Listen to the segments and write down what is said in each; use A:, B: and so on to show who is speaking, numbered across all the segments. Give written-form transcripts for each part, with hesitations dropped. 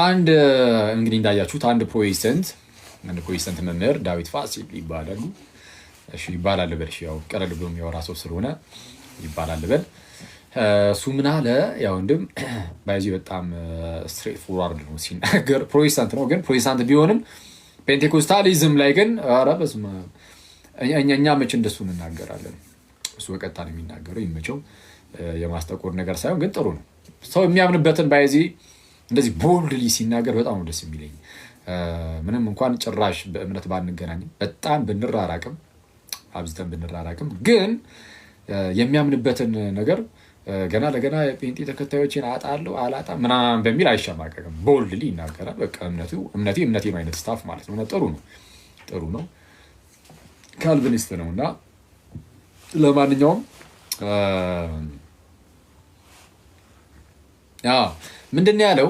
A: አንድ እንግዲህ እንዳያችሁት አንድ ፕሮቴስታንት መምህር ዳዊት ፋሲል ይባላሉ። እሺ ይባላል በል። እሺ ያው ቀለል ብሎ የሚያወራ ሰው ስለሆነ ይባላል በል። እሱ ምን አለ? ያው እንድም ባይዚህ በጣም ስትሬት ፎርዋርድ ነው ሲናገር። ፕሮቴስታንት ነው ግን ፕሮቴስታንት ቢሆንም ፔንቴኮስታሊዝም ላይ ግን ኧረ በስመ አብ እኛ መቼ እንደሱ እንናገራለን። እሱ በቀጥታ ነው የሚናገረው። ይመቸው የማስጠቆር ነገር ሳይሆን ግን ጥሩ ነው። ሰው የሚያምንበትን ባይዚህ እንደዚህ ቦልድሊ ሲናገር በጣም ነው ደስ የሚለኝ። ምንም እንኳን ጭራሽ በእምነት ባንገናኝም በጣም ብንራራቅም አብዝተን ብንራራቅም ግን የሚያምንበትን ነገር ገና ለገና የጴንጤ ተከታዮችን አጣለሁ አላጣም ምናምን በሚል አይሸማቀቅም። ቦልድሊ ይናገራል። በቃ እምነቴ አይነት ስታፍ ማለት ነው። ጥሩ ነው። ካልቪኒስት ነው እና ለማንኛውም ምንድን ያለው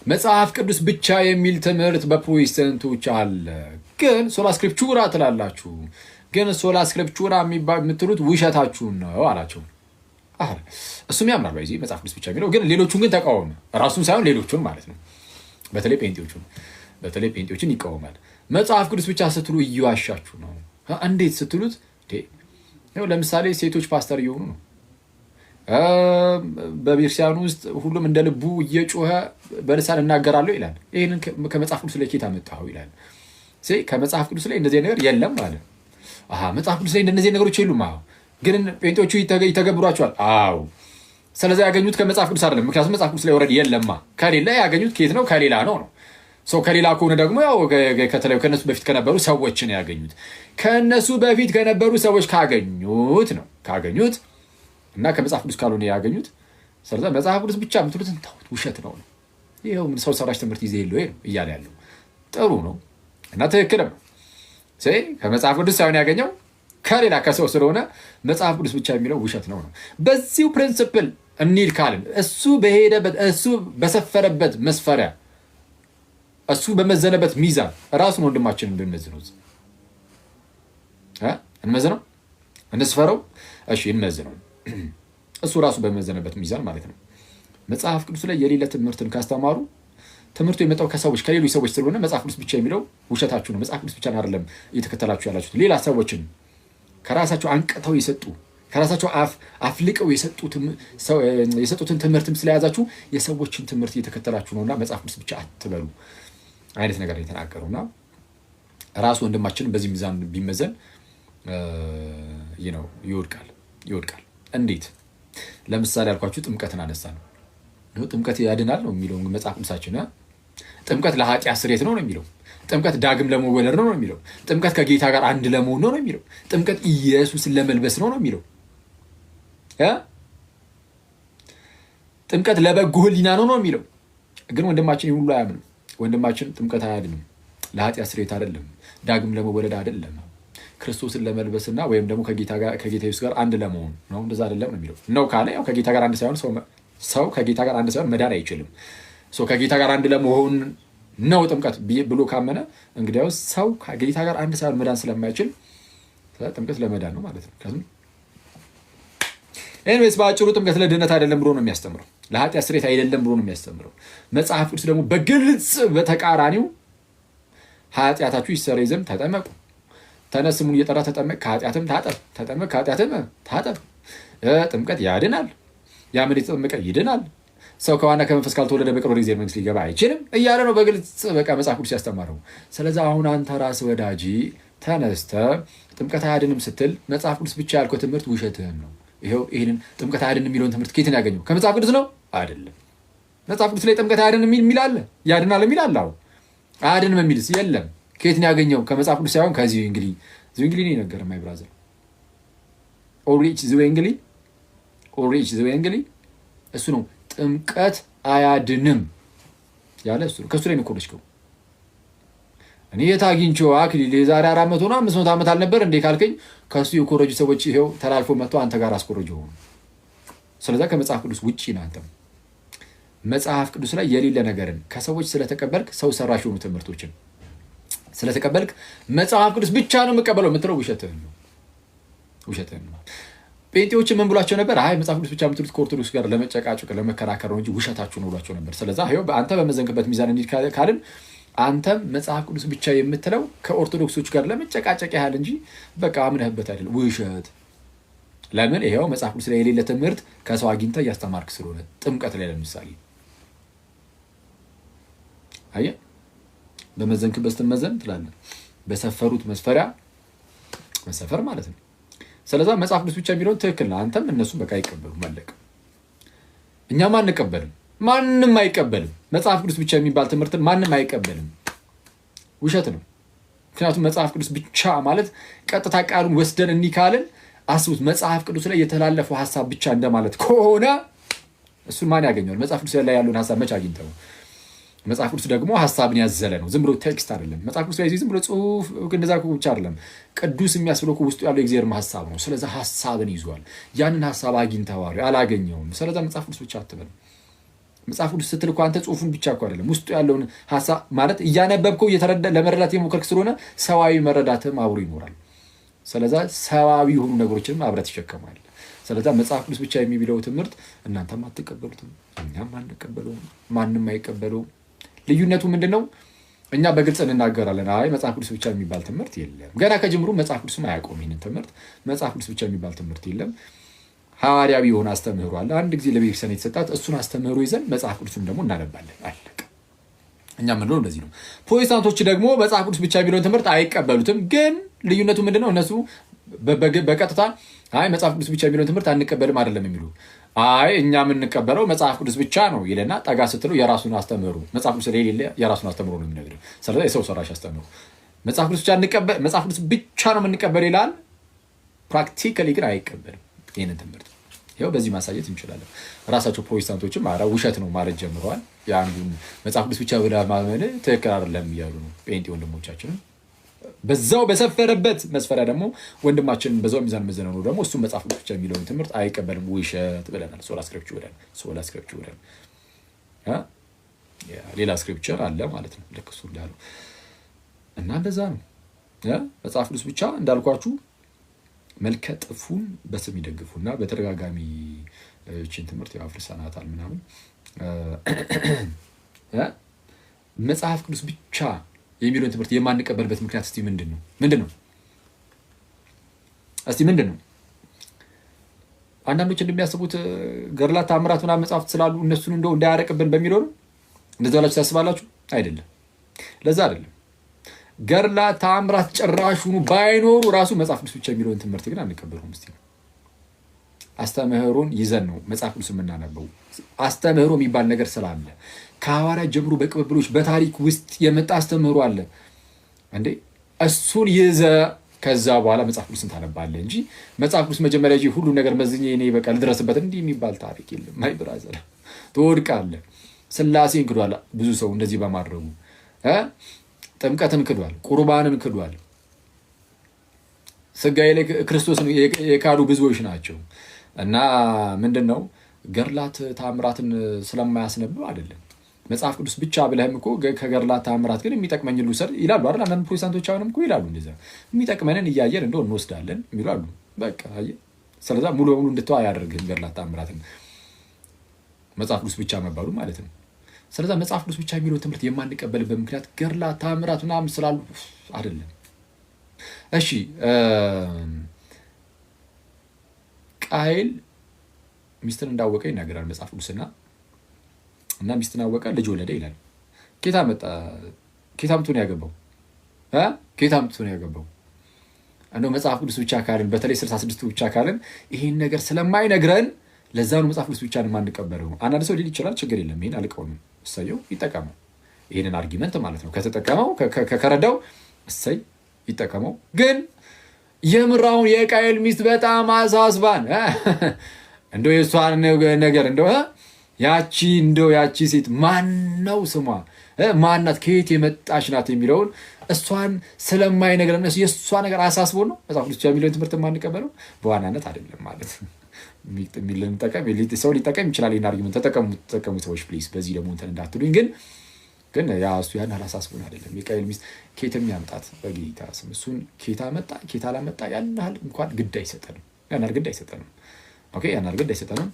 A: መጽሐፍ ቅዱስ ብቻ የሚል ትምህርት በፕሮቴስታንቶች አለ። ግን ሶላ ስክሪፕቹራ ትላላችሁ፣ ግን ሶላ ስክሪፕቹራ የምትሉት ውሸታችሁን ነው አላቸው። እሱም ያምናል በዚህ መጽሐፍ ቅዱስ ብቻ የሚለው ግን ሌሎቹን ግን ተቃወመ። ራሱን ሳይሆን ሌሎቹን ማለት ነው። በተለይ ጴንጤዎችን ይቃወማል። መጽሐፍ ቅዱስ ብቻ ስትሉ እየዋሻችሁ ነው። እንዴት ስትሉት ለምሳሌ ሴቶች ፓስተር እየሆኑ ነው። በቤተክርስቲያን ውስጥ ሁሉም እንደ ልቡ እየጮኸ በልሳን እናገራለሁ ይላል። ይህንን ከመጽሐፍ ቅዱስ ላይ ኬት አመጣኸው ይላል። ከመጽሐፍ ቅዱስ ላይ እንደዚህ ነገር የለም ማለት መጽሐፍ ቅዱስ ላይ እንደነዚህ ነገሮች የሉም። ግን ጴንጤዎቹ ይተገብሯቸዋል። ስለዚህ ያገኙት ከመጽሐፍ ቅዱስ አይደለም። ምክንያቱም መጽሐፍ ቅዱስ ላይ ወረድ የለማ። ከሌላ ያገኙት ኬት ነው? ከሌላ ነው። ከሌላ ከሆነ ደግሞ ያው ከተለዩ ከነሱ በፊት ከነበሩ ሰዎችን ያገኙት ከነሱ በፊት ከነበሩ ሰዎች ካገኙት እና ከመጽሐፍ ቅዱስ ካልሆነ ያገኙት። ስለዚህ መጽሐፍ ቅዱስ ብቻ የምትሉትን ተውት፣ ውሸት ነው። ይኸው ሰው ሰራሽ ትምህርት ይዘህ የለ እያለ ያለው ጥሩ ነው እና ትክክልም ነው። ከመጽሐፍ ቅዱስ ሳይሆን ያገኘው ከሌላ ከሰው ስለሆነ መጽሐፍ ቅዱስ ብቻ የሚለው ውሸት ነው። በዚሁ ፕሪንስፕል እንሂድ ካልን እሱ በሄደበት እሱ በሰፈረበት መስፈሪያ እሱ በመዘነበት ሚዛን ራሱን ወንድማችንን ብንመዝነው እንመዝነው እንስፈረው። እሺ እንመዝነው። እሱ ራሱ በመዘነበት ሚዛን ማለት ነው። መጽሐፍ ቅዱስ ላይ የሌለ ትምህርትን ካስተማሩ ትምህርቱ የመጣው ከሌሎች ሰዎች ስለሆነ መጽሐፍ ቅዱስ ብቻ የሚለው ውሸታችሁ ነው። መጽሐፍ ቅዱስ ብቻ አይደለም እየተከተላችሁ ያላችሁት። ሌላ ሰዎችን ከራሳቸው አንቅተው የሰጡ ከራሳቸው አፍልቀው የሰጡትን ትምህርትም ስለያዛችሁ የሰዎችን ትምህርት እየተከተላችሁ ነውና መጽሐፍ ቅዱስ ብቻ አትበሉ አይነት ነገር የተናገሩና ራሱ ወንድማችንን በዚህ ሚዛን ቢመዘን ይወድቃል። እንዴት? ለምሳሌ ያልኳችሁ ጥምቀትን አነሳ ነው። ጥምቀት ያድናል ነው የሚለው መጽሐፍ ቅዱሳችን። ጥምቀት ለኃጢአት ስርየት ነው የሚለው። ጥምቀት ዳግም ለመወለድ ነው የሚለው። ጥምቀት ከጌታ ጋር አንድ ለመሆን ነው የሚለው። ጥምቀት ኢየሱስን ለመልበስ ነው የሚለው። ጥምቀት ለበጎ ሕሊና ነው የሚለው። ግን ወንድማችን ይህ ሁሉ አያምንም። ወንድማችን ጥምቀት አያድንም፣ ለኃጢአት ስርየት አይደለም፣ ዳግም ለመወለድ አይደለም፣ ክርስቶስን ለመልበስና ወይም ደግሞ ከጌታ ኢየሱስ ጋር አንድ ለመሆን ነው። እንደዛ አይደለም ነው የሚለው። ነው ካለ ያው ከጌታ ጋር አንድ ሳይሆን ሰው ከጌታ ጋር አንድ ሳይሆን መዳን አይችልም። ከጌታ ጋር አንድ ለመሆን ነው ጥምቀት ብሎ ካመነ እንግዲያውስ ሰው ከጌታ ጋር አንድ ሳይሆን መዳን ስለማይችል ጥምቀት ለመዳን ነው ማለት ነው። ኤኒዌይስ በአጭሩ ጥምቀት ለድነት አይደለም ብሎ ነው የሚያስተምረው። ለኃጢአት ስርየት አይደለም ብሎ ነው የሚያስተምረው። መጽሐፍ ቅዱስ ደግሞ በግልጽ በተቃራኒው ኃጢአታችሁ ይሰረይ ዘንድ ተጠመቁ፣ ተነስ ስሙን እየጠራ ተጠመቅ፣ ከኃጢአትም ታጠብ፣ ተጠመቅ ከኃጢአትም ታጠብ። ጥምቀት ያድናል፣ ያምን የተጠመቀ ይድናል። ሰው ከዋና ከመንፈስ ካልተወለደ በቀር ወደ እግዚአብሔር መንግስት ሊገባ አይችልም እያለ ነው በግልጽ በቃ መጽሐፍ ቅዱስ ያስተማረው። ስለዚህ አሁን አንተ ራስህ ወዳጅ ተነስተህ ጥምቀት አያድንም ስትል መጽሐፍ ቅዱስ ብቻ ያልከው ትምህርት ውሸትህን ነው። ይሄንን ጥምቀት አያድንም የሚለውን ትምህርት ከየት ነው ያገኘው? ከመጽሐፍ ቅዱስ ነው አይደለም። መጽሐፍ ቅዱስ ላይ ጥምቀት አያድንም የሚል አለ፣ ያድናል የሚል አለ። አያድንም የሚልስ የለም። ከየት ነው ያገኘው? ከመጽሐፍ ቅዱስ ሳይሆን ከዚህ እንግዲህ ነው የነገረው። ማይ ብራዘር ኦሪች ዘዌንግሊ እሱ ነው ጥምቀት አያድንም ያለ እሱ ነው። ከሱ ላይ ነው ኮርጅከው። እኔ የታግኝቸው አክሊል የዛሬ 400 ነው 500 ዓመት አልነበር እንዴ ካልከኝ ከሱ የኮረጁ ሰዎች ይሄው ተላልፎ መጥቶ አንተ ጋር አስኮረጀው። ስለዚህ ከመጽሐፍ ቅዱስ ውጪ ነው አንተ። መጽሐፍ ቅዱስ ላይ የሌለ ነገርን ከሰዎች ስለተቀበልክ ሰው ሰራሽ የሆኑ ትምህርቶችን ስለተቀበልክ መጽሐፍ ቅዱስ ብቻ ነው የምቀበለው የምትለው ውሸትህን ነው። ጴንጤዎች ምን ብሏቸው ነበር? አይ መጽሐፍ ቅዱስ ብቻ የምትሉት ከኦርቶዶክስ ጋር ለመጨቃጨቅ ለመከራከር ነው እንጂ ውሸታችሁ ነው ብሏቸው ነበር። ስለዚህ ይኸው አንተ በመዘንክበት ሚዛን እንሂድ ካልን አንተም መጽሐፍ ቅዱስ ብቻ የምትለው ከኦርቶዶክሶች ጋር ለመጨቃጨቅ ያህል እንጂ በቃ አምነህበት አይደለም። ውሸት። ለምን? ይኸው መጽሐፍ ቅዱስ ላይ የሌለ ትምህርት ከሰው አግኝተህ እያስተማርክ ስለሆነ። ጥምቀት ላይ ለምሳሌ አየህ፣ በመዘንክበት ስትመዘን ትላለህ፣ በሰፈሩት መስፈሪያ መሰፈር ማለት ነው። ስለዚህ መጽሐፍ ቅዱስ ብቻ የሚለውን ትክክል ነው። አንተም እነሱም በቃ አይቀበሉም። መለቅ እኛም አንቀበልም፣ ማንም አይቀበልም። መጽሐፍ ቅዱስ ብቻ የሚባል ትምህርትን ማንም አይቀበልም። ውሸት ነው። ምክንያቱም መጽሐፍ ቅዱስ ብቻ ማለት ቀጥታ ቃሉን ወስደን እንዲህ ካልን አስቡት፣ መጽሐፍ ቅዱስ ላይ የተላለፈው ሀሳብ ብቻ እንደማለት ከሆነ እሱን ማን ያገኘዋል? መጽሐፍ ቅዱስ ላይ ያለውን ሀሳብ መች አግኝተው? መጽሐፍ ቅዱስ ደግሞ ሀሳብን ያዘለ ነው። ዝም ብሎ ቴክስት አይደለም። መጽሐፍ ቅዱስ ላይ ዝም ብሎ ጽሁፍ እንደዛ ብቻ አይደለም። ቅዱስ የሚያስብለው ውስጡ ያለው የእግዚአብሔር ሀሳብ ነው። ስለዚህ ሀሳብን ይዟል። ያንን ሀሳብ አግኝተዋል? አላገኘውም። ስለዚህ መጽሐፍ ቅዱስ ብቻ አትበል። መጽሐፍ ቅዱስ ስትል እኮ አንተ ጽሁፉን ብቻ እኮ አይደለም፣ ውስጡ ያለውን ሀሳብ ማለት እያነበብከው ለመረዳት የሞከርክ ስለሆነ ሰዋዊ መረዳትም አብሮ ይኖራል። ስለዛ ሰዋዊ የሆኑ ነገሮችንም አብረት ይሸከማል። ስለዛ መጽሐፍ ቅዱስ ብቻ የሚለው ትምህርት እናንተም አትቀበሉትም፣ እኛም አንቀበለውም፣ ማንም አይቀበለውም። ልዩነቱ ምንድነው? እኛ በግልጽ እንናገራለን። አይ መጽሐፍ ቅዱስ ብቻ የሚባል ትምህርት የለም። ገና ከጅምሩ መጽሐፍ ቅዱስም አያውቀውም ይህንን ትምህርት። መጽሐፍ ቅዱስ ብቻ የሚባል ትምህርት የለም። ሐዋርያዊ የሆነ አስተምህሮ አለ፣ አንድ ጊዜ ለቤተክርስቲያን የተሰጣት። እሱን አስተምህሮ ይዘን መጽሐፍ ቅዱስን ደግሞ እናነባለን። አለቀ። እኛ ምንለው እንደዚህ ነው። ፕሮቴስታንቶች ደግሞ መጽሐፍ ቅዱስ ብቻ የሚለውን ትምህርት አይቀበሉትም። ግን ልዩነቱ ምንድነው? እነሱ በቀጥታ አይ መጽሐፍ ቅዱስ ብቻ የሚለውን ትምህርት አንቀበልም አይደለም የሚሉ። አይ እኛ የምንቀበለው መጽሐፍ ቅዱስ ብቻ ነው ይለና ጠጋ ስትለው የራሱን አስተምህሮ መጽሐፍ ቅዱስ ላይ የሌለ የራሱን አስተምህሮ ነው የሚነግርህ። ስለዚህ የሰው ሰራሽ አስተምህሮ መጽሐፍ ቅዱስ ብቻ ነው የምንቀበል ይላል። ፕራክቲካሊ ግን አይቀበልም ይህንን ትምህርት። ይኸው በዚህ ማሳየት እንችላለን። ራሳቸው ፕሮቴስታንቶችም ኧረ ውሸት ነው ማለት ጀምረዋል። የአንዱን መጽሐፍ ቅዱስ ብቻ ብላ ማመን ትክክል አይደለም እያሉ ነው ጴንጤ ወንድሞቻችንም። በዛው በሰፈረበት መስፈሪያ ደግሞ ወንድማችን በዛው ሚዛን መዘነው ደግሞ እሱ መጽሐፍ ቅዱስ ብቻ የሚለውን ትምህርት አይቀበልም። ውሸት ብለናል። ሶላ ስክሪፕቸር ብለን ሌላ ስክሪፕቸር አለ ማለት ነው። ልክ እሱ እንዳለው እና እንደዛ ነው። መጽሐፍ ቅዱስ ብቻ እንዳልኳችሁ መልከ ጥፉን በስም ይደግፉና በተደጋጋሚ እችን ትምህርት አፍርሰናታል ምናምን። መጽሐፍ ቅዱስ ብቻ የሚለውን ትምህርት የማንቀበልበት ምክንያት እስቲ ምንድን ነው? አንዳንዶች እንደሚያስቡት ገድላት ተአምራት ምናምን መጽሐፍት ስላሉ እነሱን እንደው እንዳያረቅብን በሚለው ነው። እንደዛ ብላችሁ ታስባላችሁ? አይደለም። ለዛ አይደለም። ገድላት ተአምራት ጭራሹኑ ባይኖሩ ራሱ መጽሐፍ ቅዱስ ብቻ የሚለውን ትምህርት ግን አንቀበለውም። እስቲ አስተምህሮን ይዘን ነው መጽሐፍ ቅዱስ የምናነበው። አስተምህሮ የሚባል ነገር ስላለ ከሐዋርያት ጀምሮ በቅብብሎች በታሪክ ውስጥ የመጣ አስተምህሮ አለ እንዴ። እሱን ይዘ ከዛ በኋላ መጽሐፍ ቅዱስን ታነባለህ እንጂ መጽሐፍ ቅዱስ መጀመሪያ እንጂ ሁሉ ነገር መዝኜ እኔ በቃ ልድረስበት እንዲህ የሚባል ታሪክ የለም። ማይ ብራዘር ትወድቃለህ። ሥላሴን ክዷል ብዙ ሰው እንደዚህ በማድረጉ ጥምቀትን ክዷል፣ ቁርባንን ክዷል። ስጋዬ ላይ ክርስቶስን የካዱ ብዙዎች ናቸው። እና ምንድን ነው ገድላት ተአምራትን ስለማያስነብብ አይደለም። መጽሐፍ ቅዱስ ብቻ ብለህም እኮ ከገድላት ተአምራት ግን የሚጠቅመኝ ልውሰድ ይላሉ አይደል? አንዳንድ ፕሮቴስታንቶች አሁንም እኮ ይላሉ እንደዛ። የሚጠቅመንን እያየን እንደው እንወስዳለን የሚሉ አሉ። በቃ አየህ፣ ስለዛ ሙሉ በሙሉ እንድተው አያደርግህም ገድላት ተአምራትን መጽሐፍ ቅዱስ ብቻ መባሉ ማለት ነው። ስለዛ መጽሐፍ ቅዱስ ብቻ የሚለው ትምህርት የማንቀበልበት ምክንያት ገድላት ተአምራት ምናምን ስላሉ አይደለም። እሺ ቃየል ሚስትን እንዳወቀ ይናገራል መጽሐፍ ቅዱስና ሚስትን አወቀ ልጅ ወለደ ይላል። ኬታ አምጥቶ ነው ያገባው። እንደው መጽሐፍ ቅዱስ ብቻ ካልን በተለይ 66 ብቻ ካልን ይሄን ነገር ስለማይነግረን ለዛ ነው መጽሐፍ ቅዱስ ብቻ የማንቀበለው። አንዳንድ ሰው ሊል ይችላል፣ ችግር የለም ይሄን አልቀውም፣ እሰየው ይጠቀመው። ይሄንን አርጊመንት ማለት ነው ከተጠቀመው ከረዳው እሰይ ይጠቀመው። ግን የምራውን የቃየል ሚስት በጣም አሳስባን እንደው የሷን ነገር እንደው ያቺ ሴት ማነው ስሟ ማናት ከየት የመጣች ናት የሚለውን እሷን ስለማይነግረን የእሷ ነገር አሳስቦ ነው መጽሐፍ ቅዱስ የሚለውን ትምህርት የማንቀበለው። በዋናነት አይደለም ማለት ሰው ሊጠቀም ይችላል። ይህን አርጊመንት ተጠቀሙ ሰዎች ፕሊዝ። በዚህ ደግሞ እንትን እንዳትሉኝ። ግን ያ እሱ ያን አላሳስቦን አይደለም። የቃየል ሚስት ኬትም ያምጣት በጌታ ስም እሱን ኬታ መጣ ኬታ ላመጣ ያን ያህል እንኳን ግድ አይሰጠንም። ያን አድርገን አይሰጠንም። ኦኬ ያን አድርገን አይሰጠንም።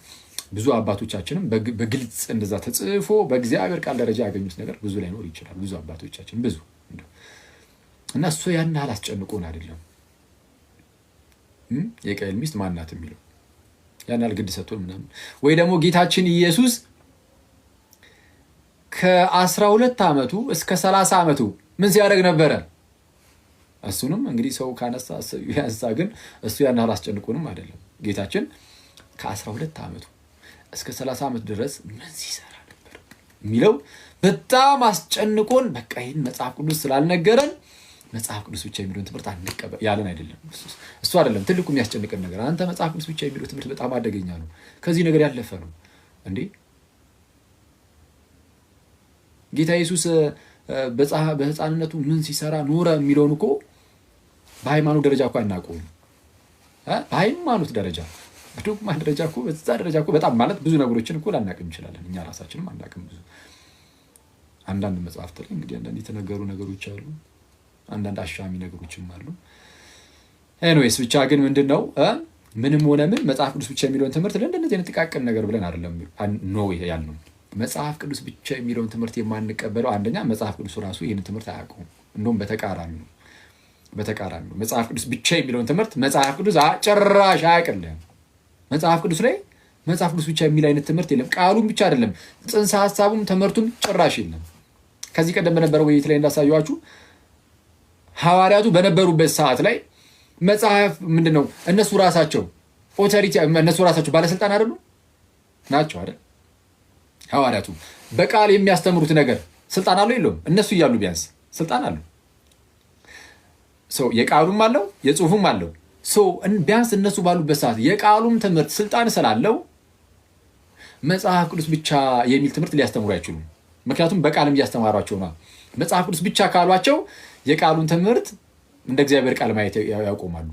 A: ብዙ አባቶቻችንም በግልጽ እንደዛ ተጽፎ በእግዚአብሔር ቃል ደረጃ ያገኙት ነገር ብዙ ላይኖር ይችላል። ብዙ አባቶቻችን ብዙ እና እሱ ያን ያህል አስጨንቆን አይደለም የቃየል ሚስት ማናት የሚለው ያን ያህል ግድ ሰጥቶን ምናምን። ወይ ደግሞ ጌታችን ኢየሱስ ከ12 ዓመቱ እስከ 30 ዓመቱ ምን ሲያደርግ ነበረ? እሱንም እንግዲህ ሰው ካነሳ ያንሳ፣ ግን እሱ ያን ያህል አስጨንቆንም አይደለም። ጌታችን ከ12 ዓመቱ እስከ 30 ዓመት ድረስ ምን ሲሰራ ነበር የሚለው በጣም አስጨንቆን፣ በቃ ይህን መጽሐፍ ቅዱስ ስላልነገረን መጽሐፍ ቅዱስ ብቻ የሚለውን ትምህርት አንቀበል ያለን አይደለም። እሱ አይደለም ትልቁ የሚያስጨንቀን ነገር። አንተ መጽሐፍ ቅዱስ ብቻ የሚለው ትምህርት በጣም አደገኛ ነው፣ ከዚህ ነገር ያለፈ ነው እንዴ። ጌታ ኢየሱስ በሕፃንነቱ ምን ሲሰራ ኖረ የሚለውን እኮ በሃይማኖት ደረጃ እኮ አናውቀውም። በሃይማኖት ደረጃ በዶግማ ደረጃ እኮ በዛ ደረጃ እኮ በጣም ማለት ብዙ ነገሮችን እኮ ላናውቅ እንችላለን። እኛ ራሳችንም አናውቅም ብዙ። አንዳንድ መጽሐፍት ላይ እንግዲህ አንዳንድ የተነገሩ ነገሮች አሉ፣ አንዳንድ አሻሚ ነገሮችም አሉ። ኤኒዌይስ ብቻ ግን ምንድነው ምንም ሆነ ምን መጽሐፍ ቅዱስ ብቻ የሚለውን ትምህርት ለእንደነዚህ አይነት ጥቃቅን ነገር ብለን አይደለም ነው ያልነው። መጽሐፍ ቅዱስ ብቻ የሚለውን ትምህርት የማንቀበለው አንደኛ መጽሐፍ ቅዱስ ራሱ ይህን ትምህርት አያውቀውም። እንደውም በተቃራኒ ነው። መጽሐፍ ቅዱስ ብቻ የሚለውን ትምህርት መጽሐፍ ቅዱስ ጭራሽ አያውቅልህም። መጽሐፍ ቅዱስ ላይ መጽሐፍ ቅዱስ ብቻ የሚል አይነት ትምህርት የለም። ቃሉም ብቻ አይደለም ጽንሰ ሀሳቡም ትምህርቱም ጭራሽ የለም። ከዚህ ቀደም በነበረው ውይይት ላይ እንዳሳየኋችሁ ሐዋርያቱ በነበሩበት ሰዓት ላይ መጽሐፍ ምንድነው? እነሱ ራሳቸው ኦቶሪቲ፣ እነሱ ራሳቸው ባለስልጣን አይደሉ ናቸው አይደል? ሐዋርያቱ በቃል የሚያስተምሩት ነገር ስልጣን አለው የለውም? እነሱ እያሉ ቢያንስ ስልጣን አለው። የቃሉም አለው የጽሁፉም አለው። ቢያንስ እነሱ ባሉበት ሰዓት የቃሉም ትምህርት ስልጣን ስላለው መጽሐፍ ቅዱስ ብቻ የሚል ትምህርት ሊያስተምሩ አይችሉም። ምክንያቱም በቃልም እያስተማሯቸው ነው። መጽሐፍ ቅዱስ ብቻ ካሏቸው የቃሉን ትምህርት እንደ እግዚአብሔር ቃል ማየት ያቆማሉ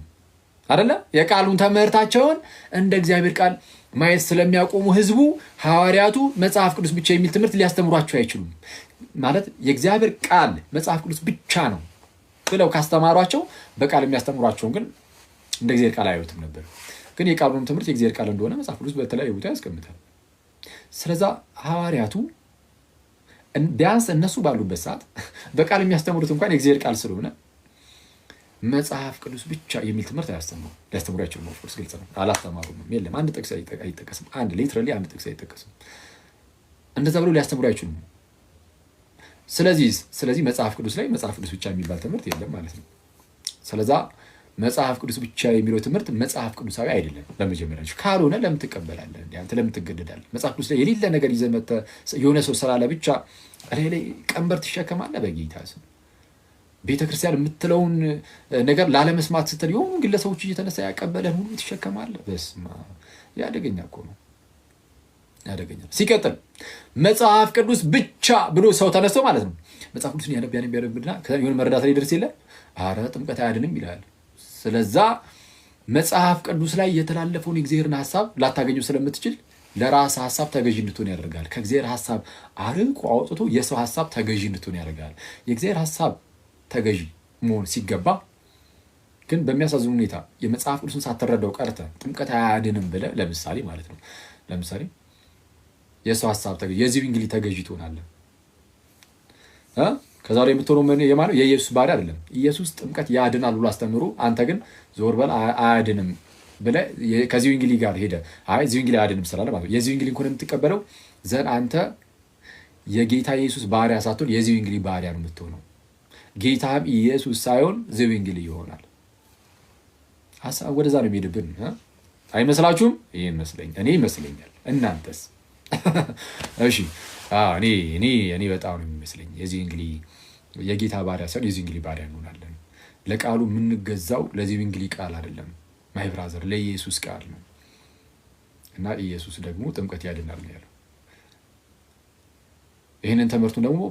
A: አይደለ? የቃሉን ትምህርታቸውን እንደ እግዚአብሔር ቃል ማየት ስለሚያቆሙ ህዝቡ ሐዋርያቱ መጽሐፍ ቅዱስ ብቻ የሚል ትምህርት ሊያስተምሯቸው አይችሉም። ማለት የእግዚአብሔር ቃል መጽሐፍ ቅዱስ ብቻ ነው ብለው ካስተማሯቸው በቃል የሚያስተምሯቸውን ግን እንደ እግዚአብሔር ቃል አያዩትም ነበር። ግን የቃሉን ትምህርት የእግዚአብሔር ቃል እንደሆነ መጽሐፍ ቅዱስ በተለያዩ ቦታ ያስቀምጣል። ስለዛ ሐዋርያቱ ቢያንስ እነሱ ባሉበት ሰዓት በቃል የሚያስተምሩት እንኳን የእግዚአብሔር ቃል ስለሆነ መጽሐፍ ቅዱስ ብቻ የሚል ትምህርት ሊያስተምሩ አይችሉም። ኦፍኮርስ ግልጽ ነው፣ አላስተማሩም። የለም አንድ ጥቅስ አይጠቀስም። ሊትራሊ አንድ ጥቅስ አይጠቀስም። እንደዛ ብሎ ሊያስተምሩ አይችሉም። ስለዚህ መጽሐፍ ቅዱስ ላይ መጽሐፍ ቅዱስ ብቻ የሚባል ትምህርት የለም ማለት ነው። ስለዛ መጽሐፍ ቅዱስ ብቻ የሚለው ትምህርት መጽሐፍ ቅዱሳዊ አይደለም። ለመጀመሪያ ካልሆነ ለምን ትቀበላለህ? አንተ ለምን ትገደዳለህ? መጽሐፍ ቅዱስ ላይ የሌለ ነገር ይዘህ መተህ የሆነ ሰው ስራ ለብቻ ላይ ቀንበር ትሸከማለህ። በጌታ ስም ቤተክርስቲያን የምትለውን ነገር ላለመስማት ስትል የሆኑ ግለሰቦች እየተነሳ ያቀበለን ሁሉ ትሸከማለህ። በስመ አብ ያደገኛ እኮ ነው፣ ያደገኛ። ሲቀጥል መጽሐፍ ቅዱስ ብቻ ብሎ ሰው ተነስቶ ማለት ነው መጽሐፍ ቅዱስን ያነብና የሆነ መረዳት ላይ ደርስ የለ አረ ጥምቀት አያድንም ይላል። ስለዛ መጽሐፍ ቅዱስ ላይ የተላለፈውን የእግዚአብሔርን ሀሳብ ላታገኙ ስለምትችል ለራስ ሀሳብ ተገዥ እንድትሆን ያደርጋል። ከእግዚአብሔር ሀሳብ አርቆ አውጥቶ የሰው ሀሳብ ተገዥ እንድትሆን ያደርጋል። የእግዚአብሔር ሀሳብ ተገዥ መሆን ሲገባ ግን በሚያሳዝን ሁኔታ የመጽሐፍ ቅዱስን ሳትረዳው ቀርተ ጥምቀት አያድንም ብለህ ለምሳሌ ማለት ነው የሰው ሀሳብ ተገዥ የዚህ እንግሊዝ ተገዥ ትሆናለህ። ከዛ ላይ የምትሆነው የማለው የኢየሱስ ባሪያ አይደለም። ኢየሱስ ጥምቀት ያድናል ብሎ አስተምሮ አንተ ግን ዞር በል አያድንም ብለህ ከዚህ እንግሊዝ ጋር ሄደ እዚህ እንግሊዝ አያድንም ስላለ ማለት የዚህ እንግሊዝ እንኳን የምትቀበለው ዘን አንተ የጌታ ኢየሱስ ባሪያ ሳትሆን የዚህ እንግሊዝ ባሪያ ነው የምትሆነው። ጌታም ኢየሱስ ሳይሆን ዚው እንግሊዝ ይሆናል። ወደዛ ነው የሚሄድብን አይመስላችሁም? እኔ ይመስለኛል። እናንተስ? እሺ እኔ በጣም ነው የሚመስለኝ የዚህ እንግሊዝ የጌታ ባሪያ ሳይሆን የዚህ እንግሊዝ ባሪያ እንሆናለን። ለቃሉ የምንገዛው ለዚህ እንግሊዝ ቃል አይደለም ማይ ብራዘር፣ ለኢየሱስ ቃል ነው። እና ኢየሱስ ደግሞ ጥምቀት ያድናል ነው ያለው። ይህንን ትምህርቱ ደግሞ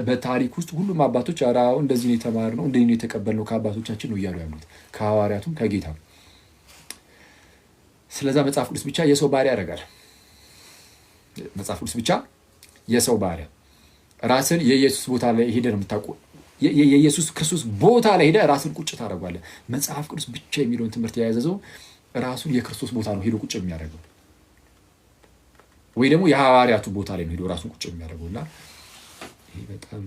A: በታሪክ ውስጥ ሁሉም አባቶች አራው እንደዚህ ነው የተማርነው እንደዚህ ነው የተቀበልነው ከአባቶቻችን ነው እያሉ ያሉት ከሐዋርያቱም ከጌታ። ስለዛ መጽሐፍ ቅዱስ ብቻ የሰው ባሪያ ያደርጋል። መጽሐፍ ቅዱስ ብቻ የሰው ባሪያ ራስን የኢየሱስ ቦታ ላይ ሄደህ ነው የምታውቀው። የኢየሱስ ክርስቶስ ቦታ ላይ ሄደህ ራስን ቁጭ ታደርጓለህ። መጽሐፍ ቅዱስ ብቻ የሚለውን ትምህርት የያዘው ራሱን የክርስቶስ ቦታ ነው ሄዶ ቁጭ የሚያደርገው፣ ወይ ደግሞ የሐዋርያቱ ቦታ ላይ ነው ሄዶ ራሱን ቁጭ የሚያደርገው። እና ይሄ በጣም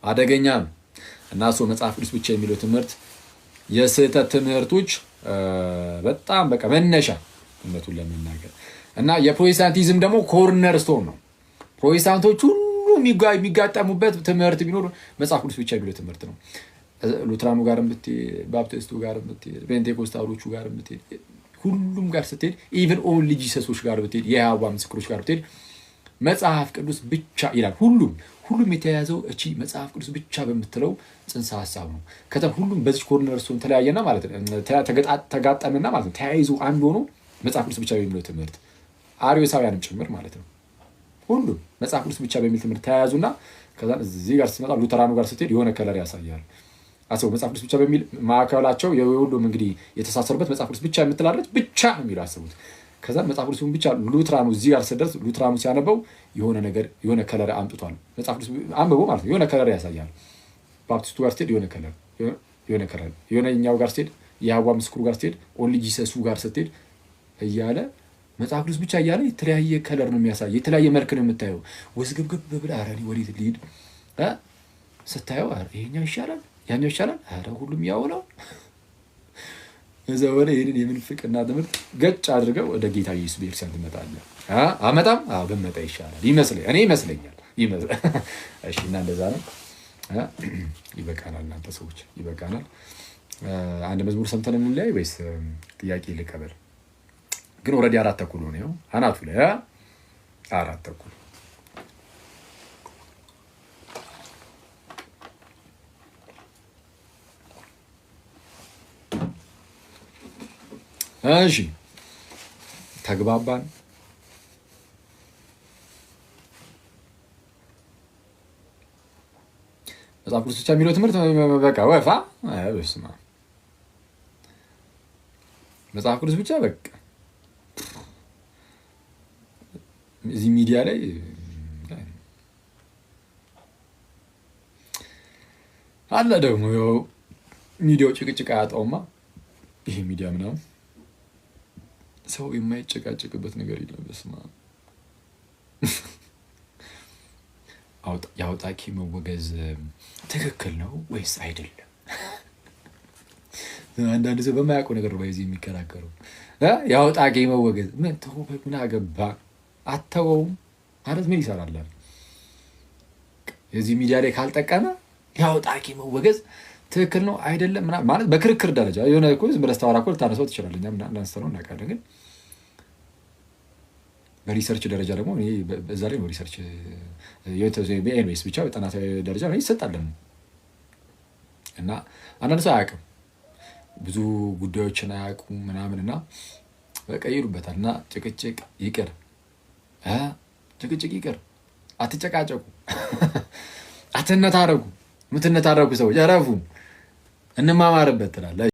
A: አደገኛ ነው። እና መጽሐፍ ቅዱስ ብቻ የሚለው ትምህርት የስህተት ትምህርቶች በጣም በቃ መነሻ እውነቱን ለመናገር እና የፕሮቴስታንቲዝም ደግሞ ኮርነር ስቶን ነው። ፕሮቴስታንቶች ሁሉ የሚጋጠሙበት ትምህርት ቢኖር መጽሐፍ ቅዱስ ብቻ የሚለው ትምህርት ነው። ሉትራኑ ጋር ብትሄድ፣ ባፕቲስቱ ጋር ብትሄድ፣ ፔንቴኮስታሎቹ ጋር ብትሄድ፣ ሁሉም ጋር ስትሄድ፣ ኢቨን ኦንሊ ጂሰሶች ጋር ብትሄድ፣ የይሖዋ ምስክሮች ጋር ብትሄድ መጽሐፍ ቅዱስ ብቻ ይላል። ሁሉም የተያያዘው እቺ መጽሐፍ ቅዱስ ብቻ በምትለው ጽንሰ ሀሳብ ነው። ከዛ ሁሉም በዚህ ኮርነር እሱን ተለያየና ማለት ነው ተጋጠመና ማለት ነው ተያይዞ አንድ ሆኖ መጽሐፍ ቅዱስ ብቻ በሚለው ትምህርት አርዮሳውያንም ጭምር ማለት ነው ሁሉም መጽሐፍ ቅዱስ ብቻ በሚል ትምህርት ተያያዙና ከዛ እዚህ ጋር ስትመጣ ሉተራኑ ጋር ስትሄድ የሆነ ከለር ያሳያል። አሰው መጽሐፍ ቅዱስ ብቻ በሚል ማዕከላቸው የሁሉም እንግዲህ የተሳሰሩበት መጽሐፍ ቅዱስ ብቻ የምትላለች ብቻ ነው የሚለው አስቡት። ከዛ መጽሐፍ ቅዱስን ብቻ ሉትራኑ እዚህ ጋር ስደርስ ሉትራኑ ሲያነበው የሆነ ነገር የሆነ ከለር አምጥቷል። መጽሐፍ ቅዱስ አንብቦ ማለት ነው የሆነ ከለር ያሳያል። ባፕቲስቱ ጋር ስትሄድ የሆነ ከለር የሆነኛው ጋር ስትሄድ የይሖዋ ምስክሩ ጋር ስትሄድ ኦንሊ ጂሰሱ ጋር ስትሄድ እያለ መጽሐፍ ቅዱስ ብቻ እያለ የተለያየ ከለር ነው የሚያሳይ፣ የተለያየ መልክ ነው የምታየው። ወዝግብግብ ብለህ ኧረ እኔ ወዴት ልሂድ ስታየው ይሄኛው ይሻላል ያኛው ይሻላል፣ ኧረ ሁሉም ያው ነው። እዛ ወደ ይሄንን የምንፍቅና ትምህርት ገጭ አድርገው ወደ ጌታ ኢየሱስ ቤተክርስቲያን ትመጣለህ። አመጣም በመጣ ይሻላል ይመስለኛል። እሺ እና እንደዛ ነው። ይበቃናል፣ እናንተ ሰዎች ይበቃናል። አንድ መዝሙር ሰምተን እንለያይ ወይስ ጥያቄ ልቀበል? ግን ኦልሬዲ 4:30 ነው አናቱ ላይ 4:30። እሺ ተግባባን። መጽሐፍ ቅዱስ ብቻ የሚለው ትምህርት በቃ ወፋ በስመ አብ መጽሐፍ ቅዱስ ብቻ በቃ እዚህ ሚዲያ ላይ አለ ደግሞ ያው ሚዲያው ጭቅጭቅ አያጣውማ። ይሄ ሚዲያ ምናምን ሰው የማይጨቃጨቅበት ነገር የለም። በስመ አብ የአውጣቂ መወገዝ ትክክል ነው ወይስ አይደለም? አንዳንድ ሰው በማያውቀው ነገር ነው በዚህ የሚከራከረው። የአውጣቂ መወገዝ ምን አገባ አተወውም ማለት ምን ይሰራል? የዚህ ሚዲያ ላይ ካልጠቀመ የአውጣቂ መወገዝ ትክክል ነው አይደለም ማለት በክርክር ደረጃ የሆነ እኮ ዝም ብለህ ስታወራ እኮ ልታነሳው ትችላለህ። እኛም እናንስተነው እናውቃለን። ግን በሪሰርች ደረጃ ደግሞ በዛ ላይ ነው ሪሰርች ኤንዌይስ ብቻ በጥናታዊ ደረጃ ይሰጣለን እና አንዳንድ ሰው አያውቅም፣ ብዙ ጉዳዮችን አያውቁም ምናምን እና በቃ ይሉበታል። እና ጭቅጭቅ ይቅር፣ ጭቅጭቅ ይቅር፣ አትጨቃጨቁ፣ አትነታረጉ። የምትነታረጉ ሰዎች እረፉ፣ እንማማርበት ትላለህ።